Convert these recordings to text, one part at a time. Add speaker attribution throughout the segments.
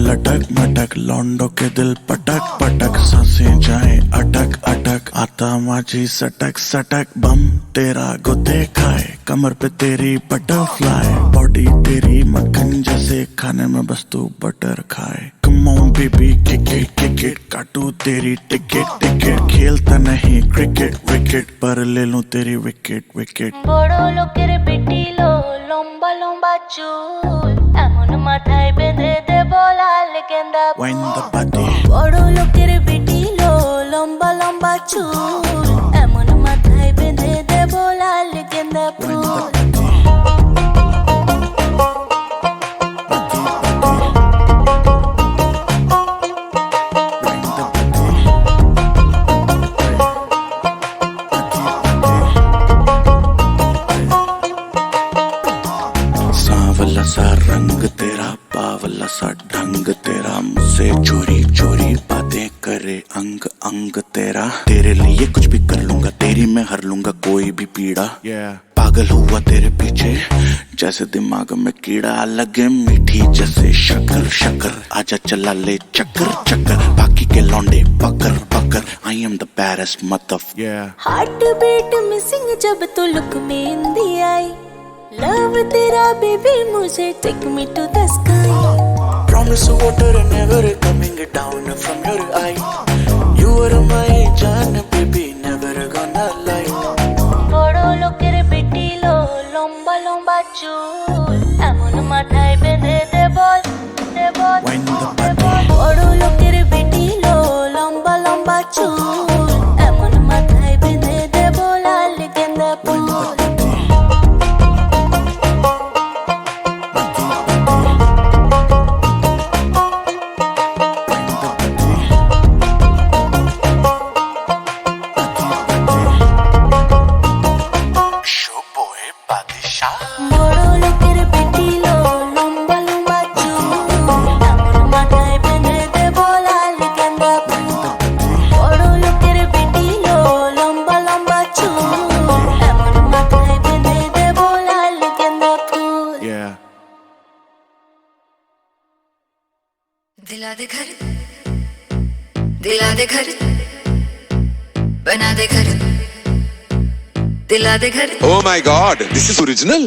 Speaker 1: लटक मटक लौंडो के दिल पटक पटक सांसें जाए अटक अटक आता माझी सटक सटक बम तेरा गुते खाए कमर पे तेरी बटरफ्लाई बॉडी तेरी मक्खन जैसे खाने में बस तू बटर खाए come on baby kick it काटू तेरी टिकट टिकट खेलता नहीं क्रिकेट विकेट पर ले लूं तेरी विकेट विकेट
Speaker 2: বড় লোকের বেটি লো লম্বা লম্বা চুল এমন মাথায় বেঁধে দেব লাল গেন্দা
Speaker 1: Wind the body
Speaker 2: বড় লোকের বেটি লো লম্বা লম্বা চুল এমন মাথায় বেঁধে দেব লাল গেন্দা ফুল
Speaker 1: सांवला सा रंग तेरा बावला सा ढंग तेरा मुझसे चोरी चोरी बातें करे अंग अंग तेरा तेरे लिए कुछ भी कर लूंगा तेरी मैं हर लूंगा कोई भी पीड़ा पागल हुआ तेरे पीछे जैसे दिमाग में कीड़ा लगे मीठी जैसे शक्कर शक्कर आजा चला ले चक्कर चक्कर बाकी के लौंडे पकड़ पकड़ I am the baddest mother
Speaker 2: heart beat missing जब तो लुक में हिंदी आई लव तेरा बेबी मुझे take me to the sky
Speaker 1: Promise water never coming down from your eye You are my जान baby never gonna lie
Speaker 2: বড় লোকের বেটি লো লম্বা লম্বা চুল এমন মাথায় বেঁধে দেব
Speaker 1: Wind the body
Speaker 2: বড় লোকের বেটি লো লম্বা লম্বা চুল এমন মাথায় বেঁধে দেব লাল গেন্দা ফুল বড় লোকের বেটি লো লম্বা লম্বা চুল এমন মাথায় বেঁধে দেব লাল গেন্দা ফুল বড় লোকের বেটি লো লম্বা লম্বা চুল এমন মাথায় বেঁধে দেব লাল গেন্দা ফুল
Speaker 3: दिला दे घर बना दे घर दिला दे घर
Speaker 4: Oh my god, this is original.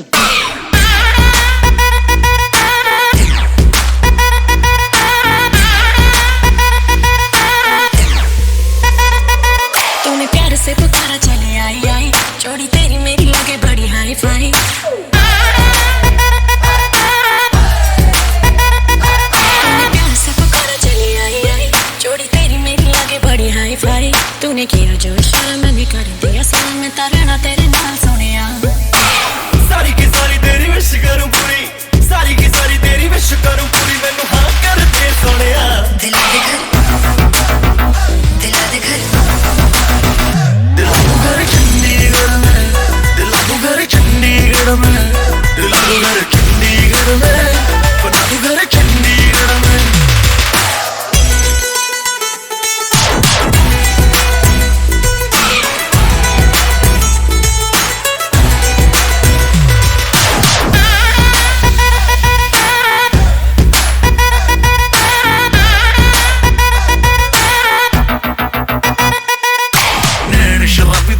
Speaker 2: तूने प्यार से पुकारा चले आई आई जोड़ी तेरी मेरी लगे बड़ी हाई फाई तूने प्यार से पुकारा चले आई आई जोड़ी तेरी मेरी लगे बड़ी हाई फाई तूने किया जो इशारा मैंने कर दिया सारा मैं तारना तेरे नाल सोनिया
Speaker 5: सारी की सारी तेरी विश करूं पूरी सारी की सारी तेरी विश करूं पूरी मैनू हाँ कर दे सोनिया
Speaker 3: दिला दे घर दिला दे घर
Speaker 5: दिला दू घर चंडीगढ़ में दिला दू घर चंडीगढ़ में दिला दू घर चंडीगढ़ में बना दू घर चंडीगढ़ में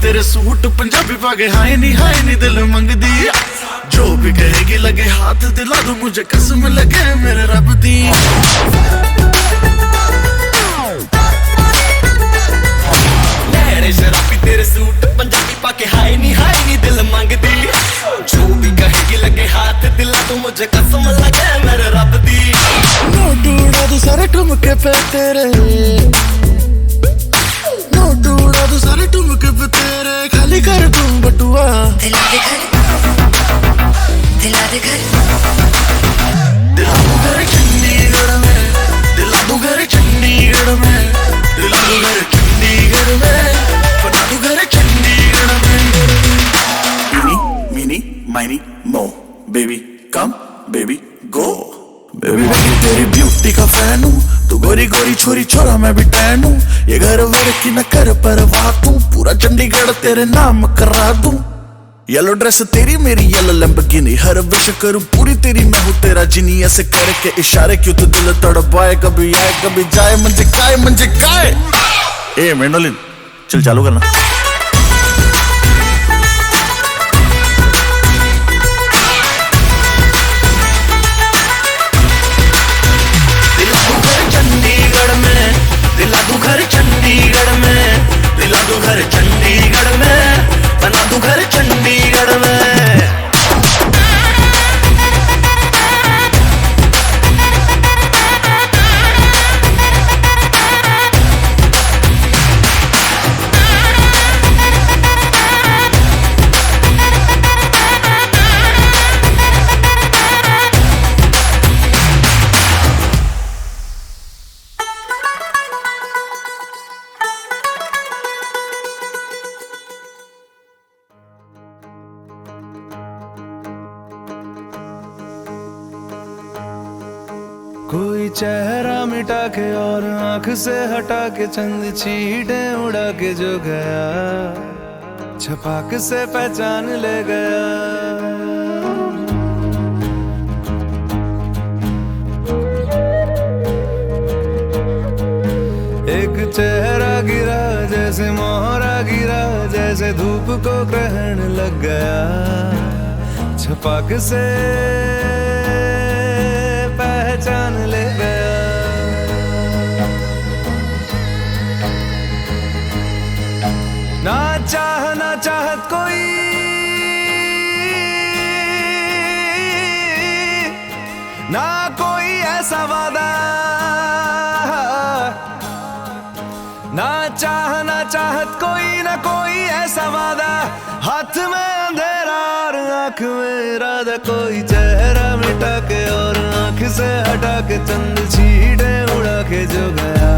Speaker 5: तेरे सूट पंजाबी पागे हाय नी दिल मंगदी जो भी कहेगी लगे हाथ दिला दू मुझे कसम लगे मेरे रब दी लहरे शराबी तेरे सूट पंजाबी पाके हाय नी दिल मंगदी जो भी कहेगी लगे हाथ दिला दू मुझे कसम लगे मेरे रब दी नोट उड़ा दू सारे ठुमके पे तेरे नोट उड़ा दू सारे ठुमके पे तेरे खाली कर दूं बटुआ
Speaker 3: दिला दे घर दिला दे घर
Speaker 5: दिला दू घर चंडीगढ़ में दिला दू घर चंडीगढ़ में दिला दू घर चंडीगढ़ में बना दू घर चंडीगढ़ में Eeny, meeny, miny, mo Baby, come, baby, go Baby, मैं तेरी ब्यूटी का फैन हूँ तू गोरी गोरी छोरी छोरा मैं भी टैन हूँ ये घर वर की न कर परवाह तू पूरा चंडीगढ़ तेरे नाम करा दूं येलो ड्रेस तेरी मेरी येलो लैम्बोर्गिनी, हर विश करूं पूरी तेरी मैं हूं तेरा जिनी। ऐसे करके इशारे क्यों तो दिल तड़पाए, कभी आए कभी जाए मंजे काय। ए मेंडोलिन चल चालू करना। चंडीगढ़ में दिला दूं घर, चंडीगढ़ में दिला दूं घर, चंडीगढ़ में बना दूं घर, चंडीगढ़ में।
Speaker 6: कोई चेहरा मिटा के और आंख से हटा के चंद चीटे उड़ा के जो गया, छपाक से पहचान ले गया। एक चेहरा गिरा जैसे मोहरा गिरा, जैसे धूप को ग्रहण लग गया, छपाक से पहचान ले गया। ना चाहत कोई, ना कोई ऐसा वादा, ना चाहत कोई, ना कोई ऐसा वादा। हाथ में अंधेरा और आंख में इरादा, कोई चेहरा मिटा के और आंख से हटा के चंद चीटे उड़ा के जो गया,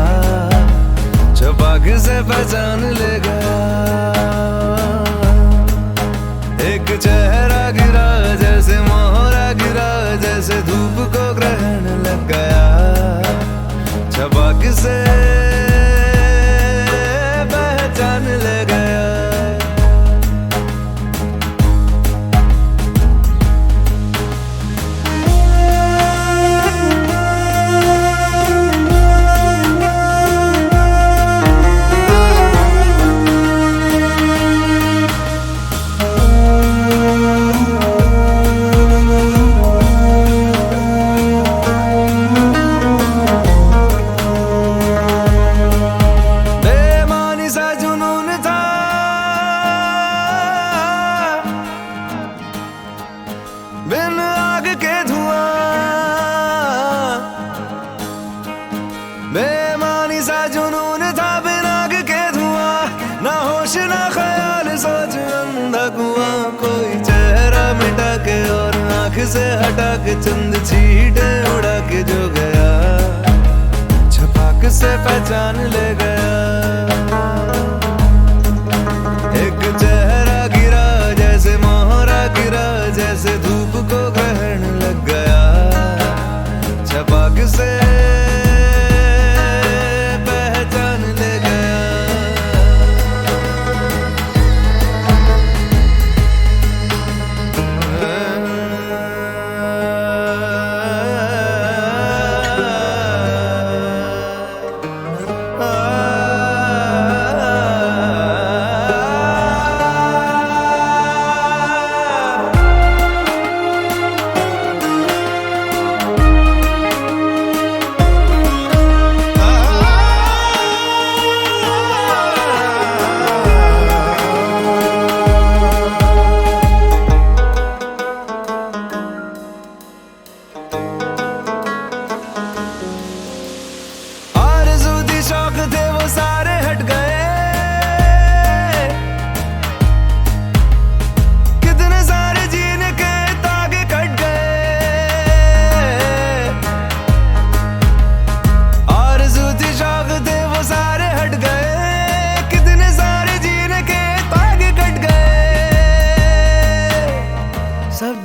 Speaker 6: छपाक से पहचान ले गया। एक चेहरा गिरा जैसे मोहरा गिरा, जैसे धूप को ग्रहण लग गया, छपाक से पहचान ले गया। बिन आग के धुआं, बेमानी सा जुनून था, बिन आग के धुआं। ना होश ना ख्याल, सोच अंधा कुआं। कोई चेहरा मिटा के और आंख से हटा के चंद चीटे उड़ा के जो गया, छपाक से पहचान ले गया। एक चेहरा गिरा जैसे मोहरा गिरा, जैसे धूप को ग्रहण लग गया, छपाक से पहचान ले गया।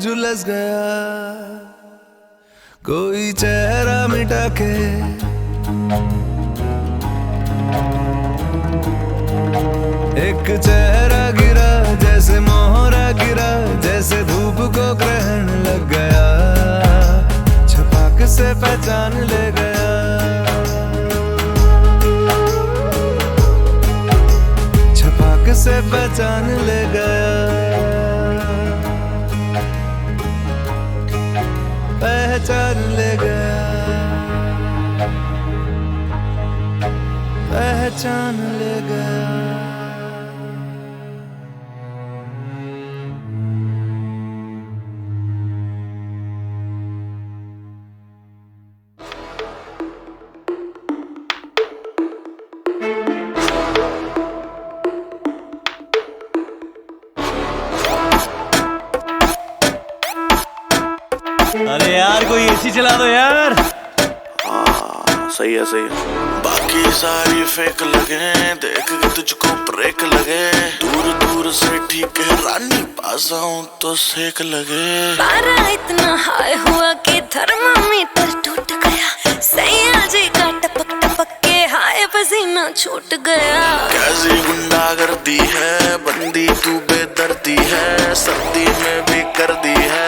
Speaker 6: झुलस गया। कोई चेहरा मिटा के एक चेहरा गिरा जैसे मोहरा गिरा जैसे धूप को ग्रहण लग गया, छपाक से पहचान ले गया। छपाक से पहचान ले गया, पहचान ले गया, पहचान ले गया।
Speaker 7: अरे यार कोई एसी चला दो यार।
Speaker 1: सही है सही है।
Speaker 5: बाकी सारी फेक लगे, देख के तुझको ब्रेक लगे, दूर दूर से ठीक है रानी, पास आऊं तो सेक लगे।
Speaker 2: पारा इतना हाई हुआ कि थर्मामीटर टूट गया, सैया जी का टपक टपक के हाय पसीना छूट गया।
Speaker 5: कैसी गुंडागर्दी है, बंदी तू बेदर्दी है, सर्दी में भी कर दी है,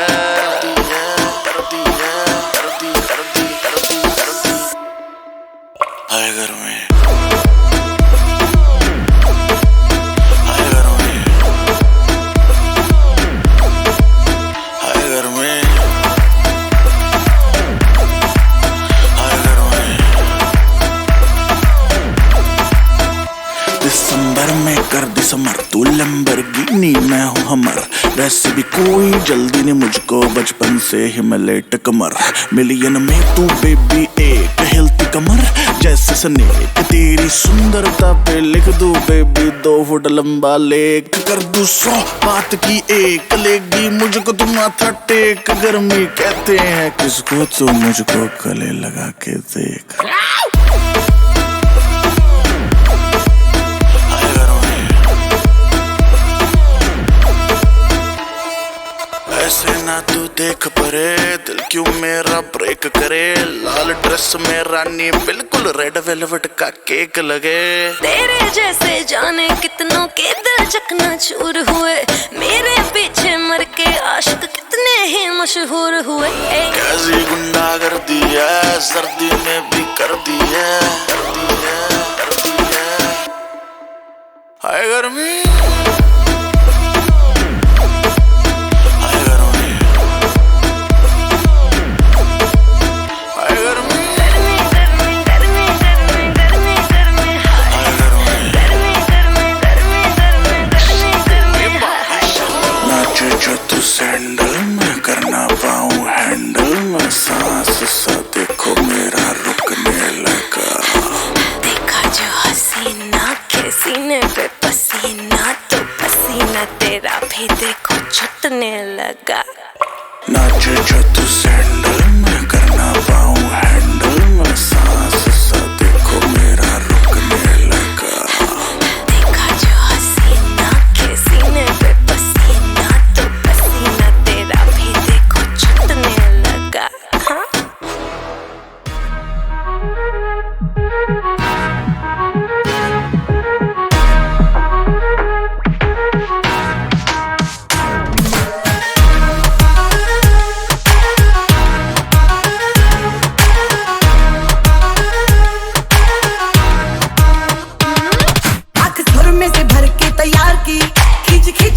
Speaker 5: हाय घर में, हाय घर में, हाय घर में, हाय घर में।
Speaker 1: दिसंबर में कर दिसंबर, तू लैम्बोर्गिनी मैं हूँ हमर, वैसे भी कोई जल्दी नहीं मुझको, बचपन से ही मैं लेट कमर, मिलियन में तू बेबी एक हिलती कमर जैसे स्नेक, तेरी सुंदरता पे लिख दूं बेबी 2 फुट लंबा लेख, कर दूं 100 बात की एक, लेगी मुझको तुम माथा टेक, गर्मी कहते हैं किसको, तो मुझको गले लगा के देख।
Speaker 5: ऐसे ना तू देख परे, दिल क्यों मेरा ब्रेक करे, लाल ड्रेस में रानी बिल्कुल रेड वेलवेट का केक लगे।
Speaker 2: तेरे जैसे जाने कितनों के दिल चकनाचूर हुए, मेरे पीछे मर के आशिक कितने ही मशहूर हुए।
Speaker 5: कैसी गुंडागर्दी है, सर्दी में भी कर दी है, कर दी है, कर दी है, हाय गर्मी,
Speaker 1: सैंडल में करना पाऊं हैंडल में, सांस सा देखो मेरा रुकने लगा,
Speaker 2: देखा जो हसीना के सीने पे पसीना, तो पसीना तेरा भी देखो छूटने लगा।
Speaker 1: नाचे जो तू सैंडल में करना पाऊं हैंडल में, सांस सा देखो मेरा रुकने लगा,
Speaker 2: देखा जो हसीना के सीने पे पसीना, तो पसीना तेरा भी देखो छूटने लगा। हाँ?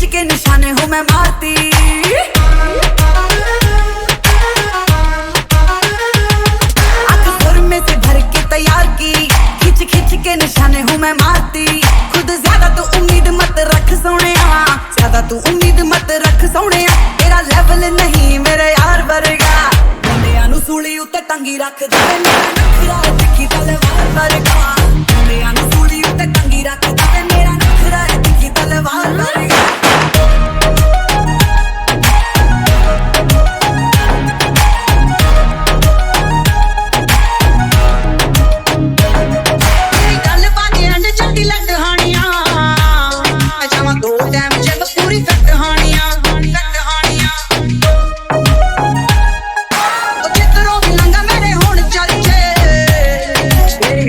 Speaker 8: के निशाने हूँ मैं मारती, आंख सुर में से भर के तैयार की, खिंच खिंच के निशाने हूँ मैं मारती। खुद ज्यादा तू उम्मीद मत रख सोनिया, ज्यादा तू उम्मीद मत रख सोनिया, तेरा लेवल नहीं मेरे यार वर्गा, मुंडियां नू सूली उत्ते टंगी रख दे, मेरा नखरा दिखी तलवार वर्गा, मुंडियां नू सूली उत्ते टंगी रख दे, मेरा नखरा दिखी तलवार वर्गा।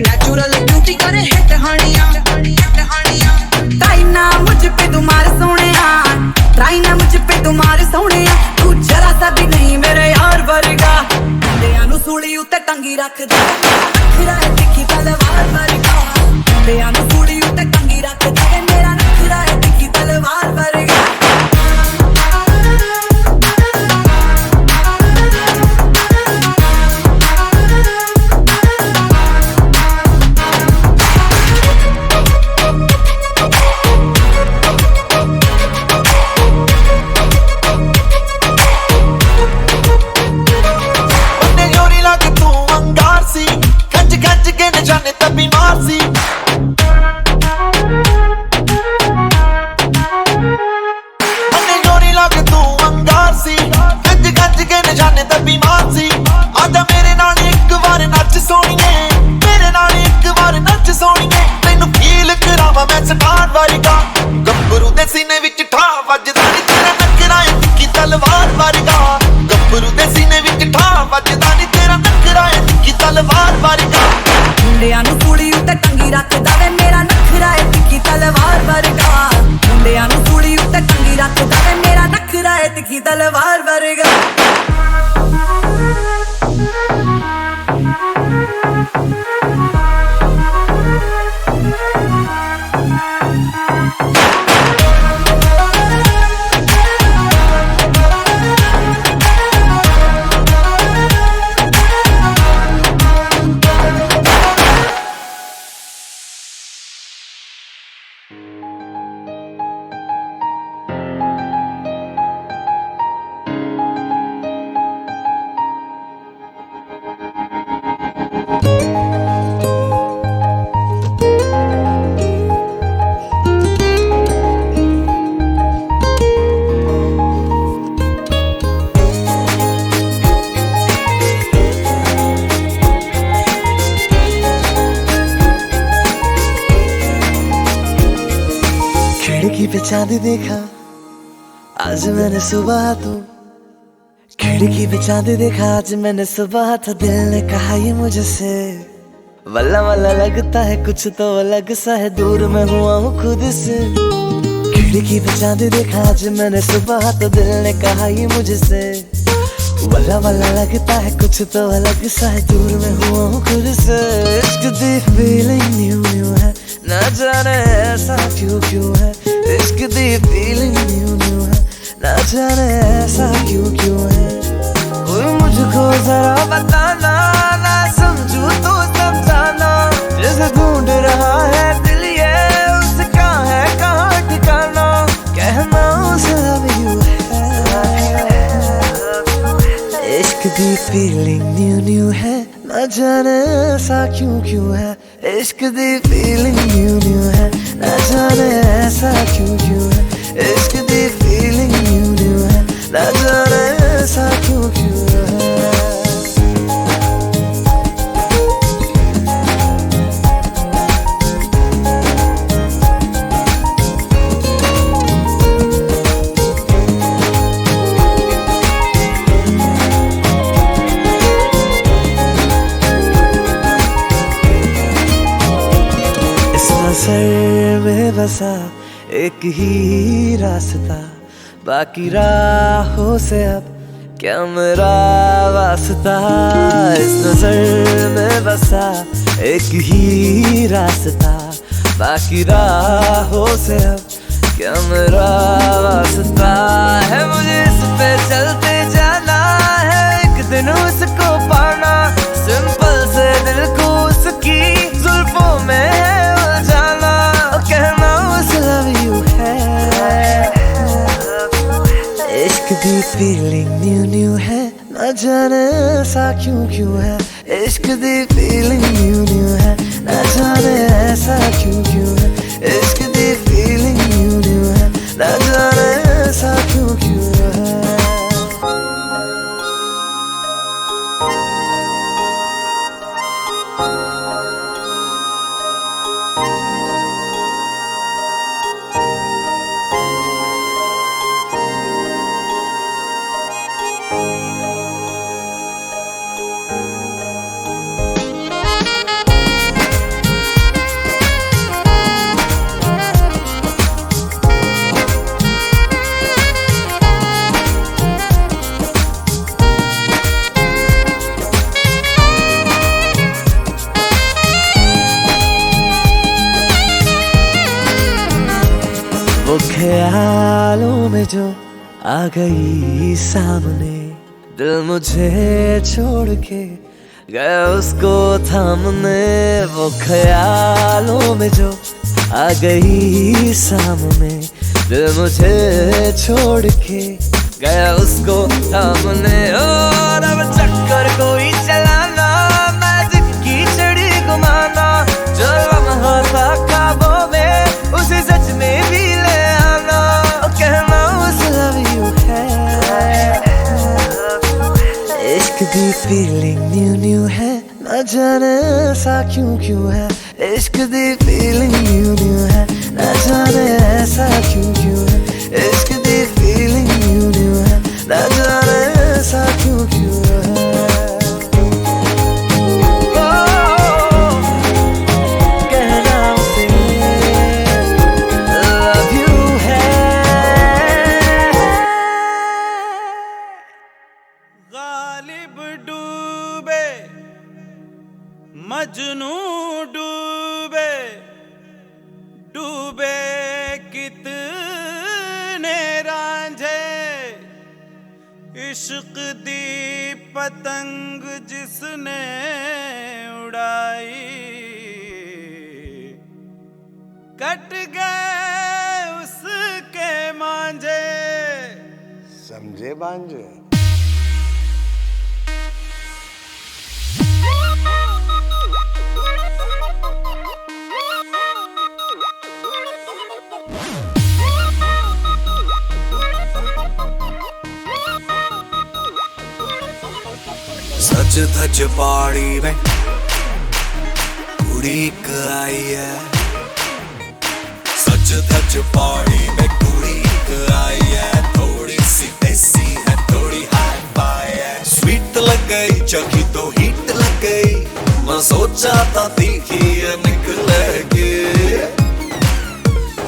Speaker 8: Natural कंगी रखदा वे मेरा नखरा है तिखी तलवार वर्गा मुंडियां नूं सूली उत्ते कंगी रखदा वे मेरा नखरा है तिखी तलवार वर्गा तलवार वर्गा
Speaker 6: खिड़की पे चांद देखा आज मैंने सुबह तो खिड़की पे चांद देखा आज मैंने सुबह तो दिल ने कहा ये मुझसे वल्ला वल्ला लगता है कुछ तो अलग सा है दूर मैं हुआ हूँ खुद से खिड़की पे चांद देखा आज मैंने सुबह तो दिल ने कहा ये मुझसे वल्ला वल्ला लगता है कुछ तो अलग सा है दूर मैं हुआ हूँ खुद से इश्क दी फीलिंग न्यू न्यू है ना जाने ऐसा क्यों क्यों है इश्क दी फीलिंग न्यू न्यू है ना जाने ऐसा क्यों क्यों है कोई मुझको जरा बताना ना समझूं तो समझाना जैसे ढूंढ रहा है दिल ये उसका है कहाँ ठिकाना कहना उसे love you है इश्क दी फीलिंग न्यू न्यू है ना जाने ऐसा क्यों क्यों है इश्क दी फीलिंग न्यू न्यू है ना जाने ऐसा क्यों क्यों है इश्क दी फीलिंग न्यू न्यू है ना जाने ऐसा क्यों क्यों है नज़र में बसा एक ही रास्ता बाकी राहों से अब क्या मेरा वास्ता इस नजर में बसा एक ही रास्ता बाकी राहों से अब क्या मेरा वास्ता है मुझे इस पे चलते जाना है एक दिन उसको पाना सिंपल से दिल को उसकी जुल्फों में उलझाना कहना उस लव यू है इश्क दी फीलिंग न्यू न्यू है ना जाने ऐसा क्यों क्यों है इश्क दी फीलिंग न्यू न्यू है ना जाने ऐसा क्यों क्यों है इश्क दी फीलिंग न्यू न्यू है ना जाने ऐसा क्यों क्यों है में जो आ गई सामने, दिल मुझे छोड़ के गया उसको थामने। वो ख्यालों में जो आ गई सामने, दिल मुझे छोड़ के गया उसको थामने। और अब चक्कर कोई चलाना, मैजिक की छड़ी घुमाना, जो लम्हा था ख्वाबों में उसे सच में भी ले आना। और कहना उस लव यू है। इश्क दी फीलिंग न्यू न्यू है, न जाने ऐसा क्यों क्यों है। इश्क दी फीलिंग न्यू न्यू है, न जाने ऐसा क्यों क्यों है। इश्क दी फीलिंग न्यू न्यू है, न जाने ऐसा क्यों क्यों है। कहना उसे love you है।
Speaker 9: गालिब डूबे मजनू डूबे, डूबे कितने रांझे। इश्क दी पतंग जिसने उड़ाई, कट गए उसके मांझे।
Speaker 10: समझे बांझे?
Speaker 5: सच धज पहाड़ी में कुड़ी एक आई है। सच धज पहाड़ी में कुड़ी एक आई है। थोड़ी सी देसी है, थोड़ी हाई फाई है। स्वीट लग गई, चखी तो हीट लग गई। मैं सोचा था तीखी है निकलेगी।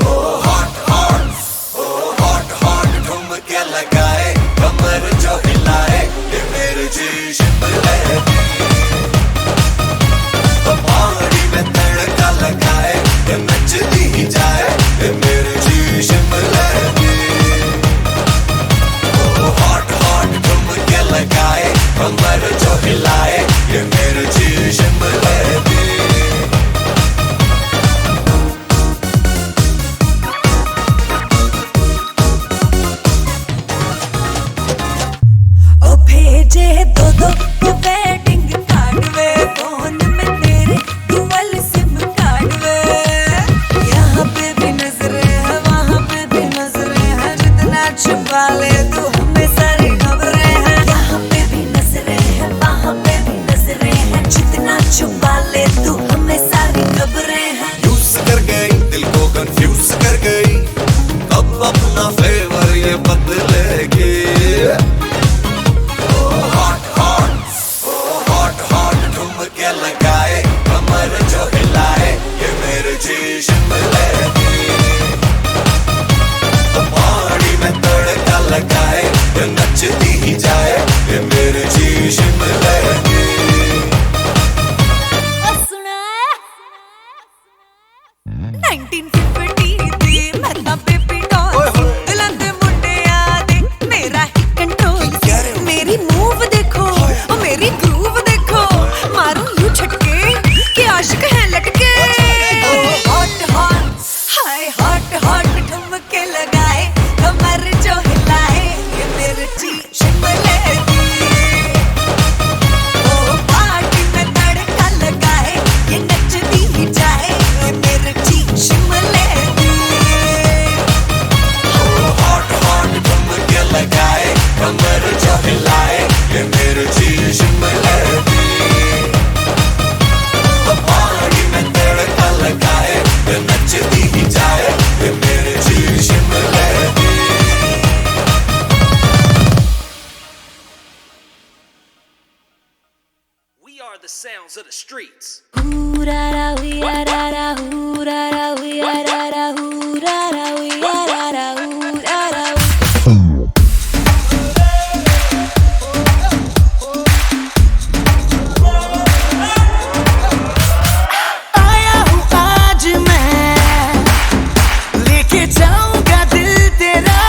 Speaker 5: ओ हॉट हॉट, ओ हॉट हॉट ठुमके लगाए, कमर जो हिलाए, ये मेरे जी शिमले की। तो पहाड़ी में तड़का लगाए, ये नचती ही जाए, ये मेरे जी शिमले की। ओ हॉट हॉट ठुमके लगाए, कमर जो हिलाए, ये मेरे जी शिमले की।
Speaker 2: भेजे दो दो वेडिंग कार्ड वे, फोन में तेरे डुअल सिम कार्ड वे। यहाँ पे भी नजरें हैं, वहाँ पे भी नजरें हैं, जितना छुपा ले तू हमें सारी खबरें हैं। यहाँ पे भी नजरें हैं, वहाँ पे भी नजरें हैं, जितना छुपा ले तू हमें सारी खबरें हैं।
Speaker 5: यूज कर गई, दिल को कंफ्यूज कर गई, अब अपना फेवर ये बदलेगी। ठुमके लगाए, कमर जो हिलाए, ये मेरे जी शिमले की। तो पहाड़ी में तड़का लगाए, ये नचती ही जाए, ये मेरे जी शिमले की।
Speaker 2: सुना 1950 दी मैं तां बेबी डॉल, दिलां दे मुंडियां दे मेरा ही कंट्रोल। मेरी मूव देखो, ओ मेरी ग्रूव देखो, मारूं यूं छटके कि आशिक हैं लटके। हॉट हॉट हाय हॉट हॉट ठुमके लगाए, कमर जो हिलाए, ये मेरे जी शिमले की। ओ पार्टी में तड़का लगाए, ये नचती ही जाए, ये मेरे जी शिमले की।
Speaker 5: ओ हॉट हॉट ठुमके लगाए, कमर जो हिलाए, ये मेरे जी शिमले की। तो पहाड़ी में तड़का लगाए, ये नचती ही जाए, ये मेरे जी शिमले की।
Speaker 6: We are the sounds of the streets.
Speaker 2: Hoo-ra-ra, wee-ra-ra-ra, hoo-ra-ra, wee-ra-ra-ra, hoo-ra-ra, wee-ra-ra-ra, hoo-ra-ra.
Speaker 8: आया हूँ आज मैं, लेके जाऊंगा दिल तेरा।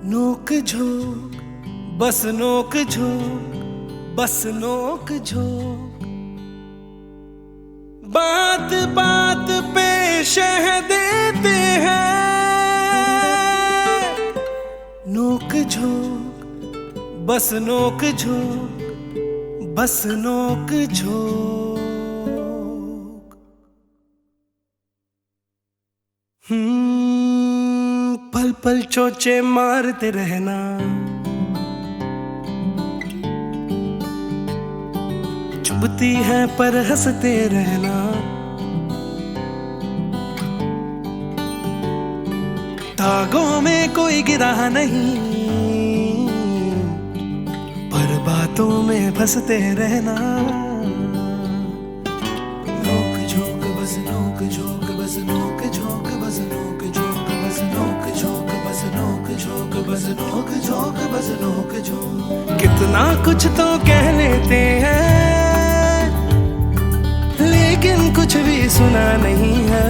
Speaker 6: नोक झोंक बस नोक झोंक बस नोक झोंक, बात बात पे शह देते हैं। नोक झोंक बस नोक झोंक बस नोक झोंक। पल पल चोचे मारते रहना, चुभती है पर हंसते रहना। तागों में कोई गिरा नहीं, पर बातों में फंसते रहना। नोक झोंक बस नोक झोंक बस नोक झोंक बस नोक झोंक बस नोक झोंक बस नोक झोंक बस नोक झोंक बस नोक झोंक। कितना कुछ तो कह लेते हैं, लेकिन कुछ भी सुना नहीं है।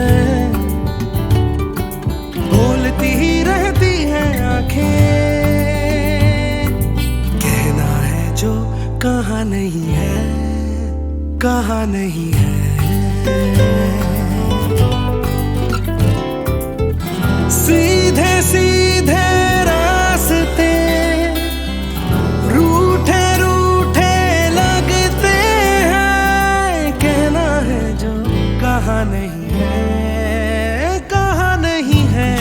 Speaker 6: बोलती ही रहती है आंखें, कहना है जो कहा नहीं है, कहा नहीं है। सीधे सीधे रास्ते रूठे रूठे लगते हैं, कहना है जो कहा नहीं है, कहा नहीं है।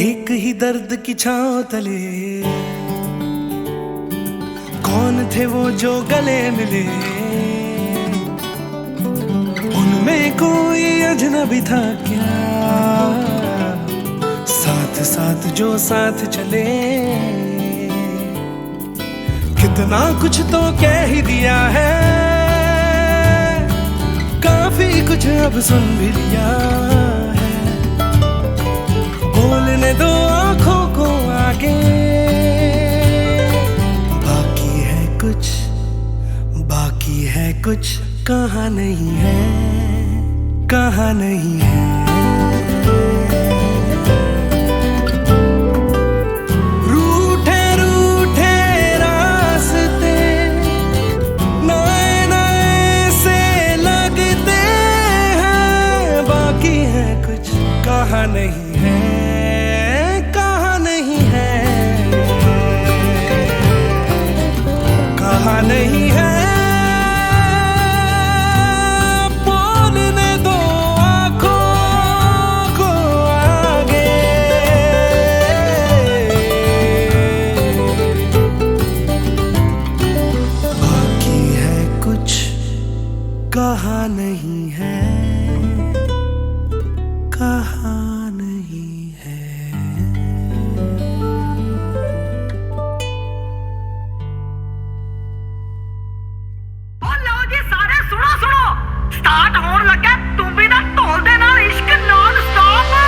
Speaker 6: एक ही दर्द की छांव तले कौन थे वो जो गले मिले, उनमें कोई अजनबी था क्या, साथ साथ जो साथ चले। कितना कुछ तो कह ही दिया है, काफी कुछ अब सुन भी लिया है। बोलने दो आंखों को आगे, बाकी है कुछ कहा नहीं है, कहा नहीं है। रूठे रूठे रास्ते नए नए से लगते हैं, बाकी है कुछ कहा नहीं है, कहा नहीं है, कहा नहीं है। कहा नहीं है, कहा नहीं है।
Speaker 8: ओ लो जी सारे सुनो सुनो, स्टार्ट होने लगा तुम भी ना ढोल दे नाल इश्क non stop.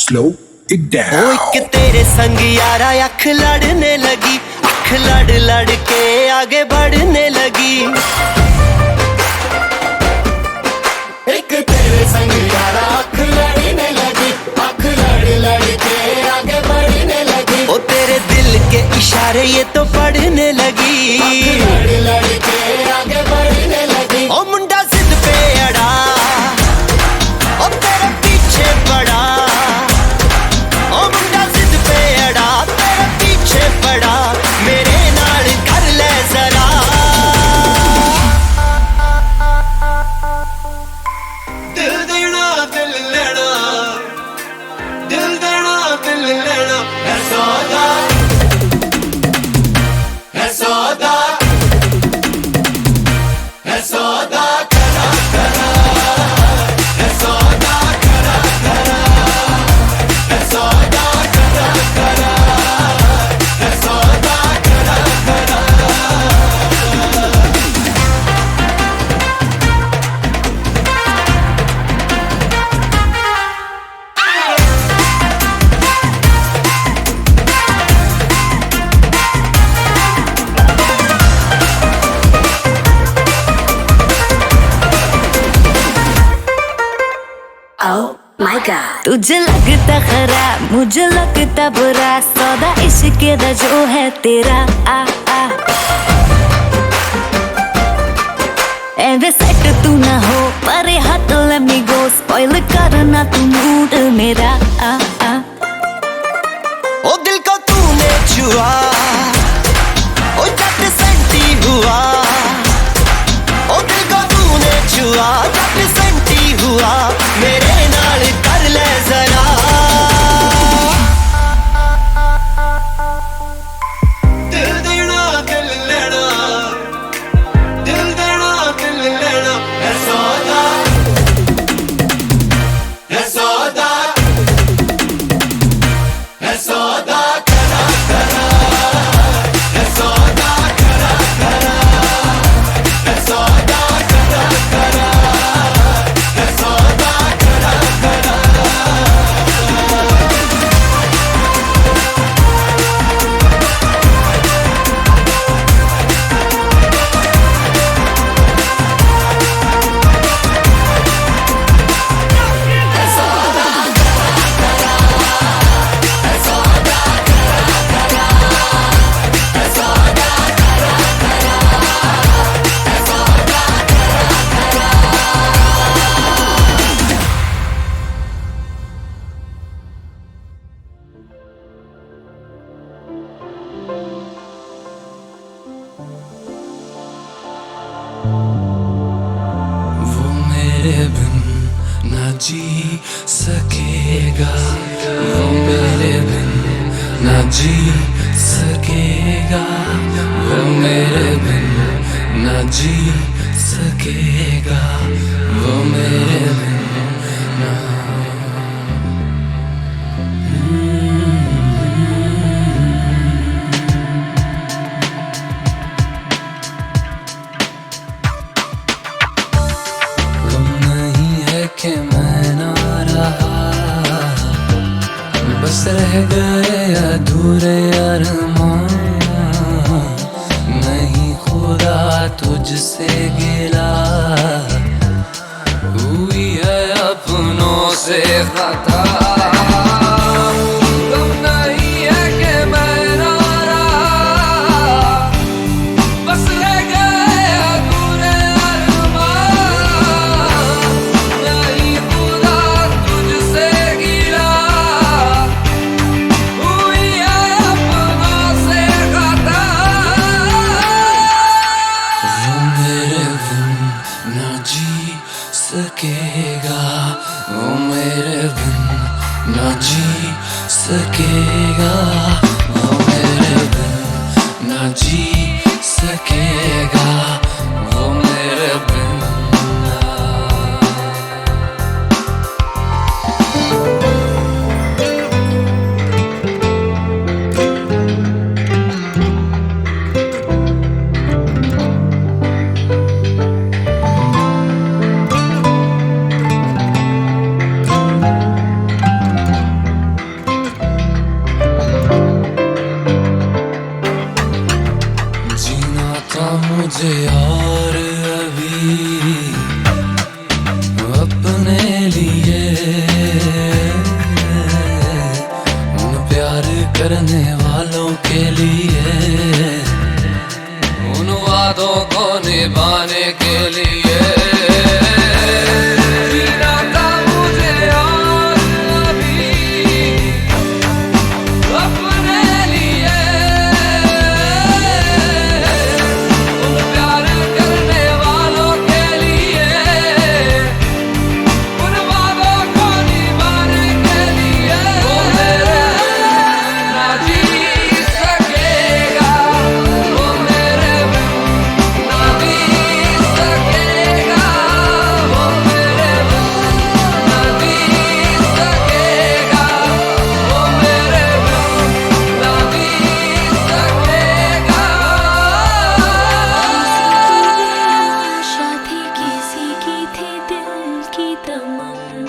Speaker 5: Slow it down.
Speaker 11: ओ एक तेरे संग यारा अख लड़ने लगी, अख लड़ लड़ के आगे बढ़ने लगी। एक तेरे संग यारा अख लड़ने लगी, अख लड़ लड़ के आगे बढ़ने लगी। ओ तेरे दिल के इशारे ये तो पढ़ने लगी, अख लड़ लड़ के आगे बढ़ने लगी। ओ मुंडा जिद पे अड़ा, ओ तेरे पीछे पड़ा। ओ मुंडा जिद पे अड़ा, तेरे पीछे पड़ा, मेरे नाल कर ले जरा। दिल देना दिल लेना, दिल
Speaker 2: तुझे लगता खराब मुझे लगता बुरा सौदा इश्क दा जो है तेरा आ आ एवे सेट तू ना हो परे हाथ let me go spoil करना तू मूड मेरा आ आ
Speaker 11: ओ दिल को तूने छुआ ओ जट सेंटी हुआ ओ दिल को तूने छुआ जट सेंटी हुआ मेरे नाल कर ले जरा दिल देना दिल लेना दिल देना दिल लेना है सौदा है सौदा है सौदा करा करा है सौदा करा करा है सौदा करा करा है सौदा करा करा
Speaker 6: वो मेरे बिन ना जी सकेगा वो मेरे बिन ना जी सकेगा वो मेरे बिन ना जी सकेगा वो मेरे बिन ना गम नहीं है कि मैं ना रहा बस रह गए अधूरे अरमान नहीं खुदा तुझसे गिला हुई है अपनों से खता गम नहीं है कि मैं ना रहा बस रह गए अधूरे अरमान नहीं खुदा तुझसे गिला हुई है अपनों से खता वो मेरे बिन ना जी सकेगा वो मेरे बिन ना जी सकेगा वो मेरे बिन ना जी सकेगा वो मेरे बिन ना जीना था मुझे और अभी अपने लिए उन प्यार करने वालों के लिए उन वादों को निभाने के लिए जीना था मुझे और अभी अपने लिए उन प्यार करने वालों के लिए उन वादों को निभाने के लिए वो मेरे ना जी सकेगा वो मेरे ना जी सकेगा वो मेरे ना जी सकेगा वो मेरे ना जी सकेगा
Speaker 2: आशा थी किसी की थी दिल की तमन्ना